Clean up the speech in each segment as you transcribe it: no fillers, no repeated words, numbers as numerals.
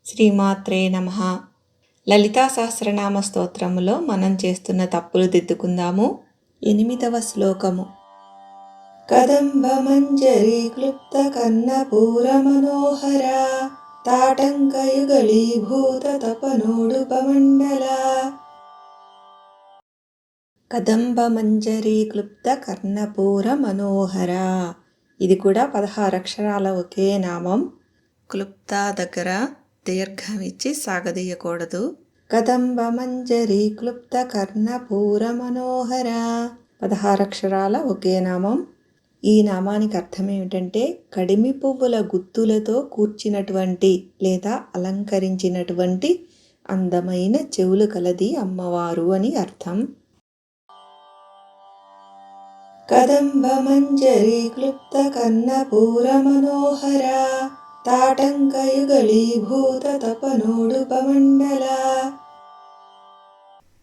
శ్రీమాత్రే నమః. లలితా సహస్రనామ స్తోత్రములో మనం చేస్తున్న తప్పులు దిద్దుకుందాము. 8వ శ్లోకము. కదంబ మంజరీ క్లుప్త కర్ణపూర మనోహర తాటంకయుగళీభూత తపనోడుపమండల. కదంబ మంజరీ క్లుప్త కర్ణపూర మనోహర. ఇది కూడా 16 అక్షరాల ఒకే నామం. క్లుప్త దగ్గర దీర్ఘం ఇచ్చి సాగదీయకూడదు. కదంబ మంజరీ క్లుప్త కర్ణపూర మనోహర. 16 అక్షరాల ఒకే నామం. ఈ నామానికి అర్థం ఏమిటంటే కడిమి పువ్వుల గుత్తులతో కూర్చినటువంటి లేదా అలంకరించినటువంటి అందమైన చెవులు కలది అమ్మవారు అని అర్థం. కదంబ మంజరీ క్లుప్త కర్ణపూర మనోహర తాటంకయుగళీభూత తపనోడుపమండల.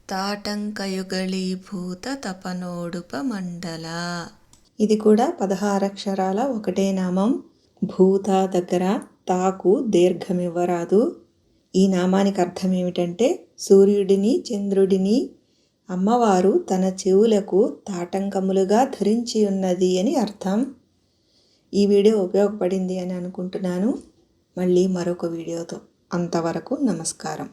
తాటంకయుగళీభూత తపనోడుపమండల. ఇది కూడా 16 అక్షరాల ఒకటే నామం. భూత దగ్గర తాకు దీర్ఘమివ్వరాదు. ఈ నామానికి అర్థం ఏమిటంటే సూర్యుడిని చంద్రుడిని అమ్మవారు తన చెవులకు తాటంకములుగా ధరించి ఉన్నది అని అర్థం. ఈ వీడియో ఉపయోగపడింది అని అనుకుంటున్నాను. మళ్ళీ మరొక వీడియోతో. అంతవరకు నమస్కారం.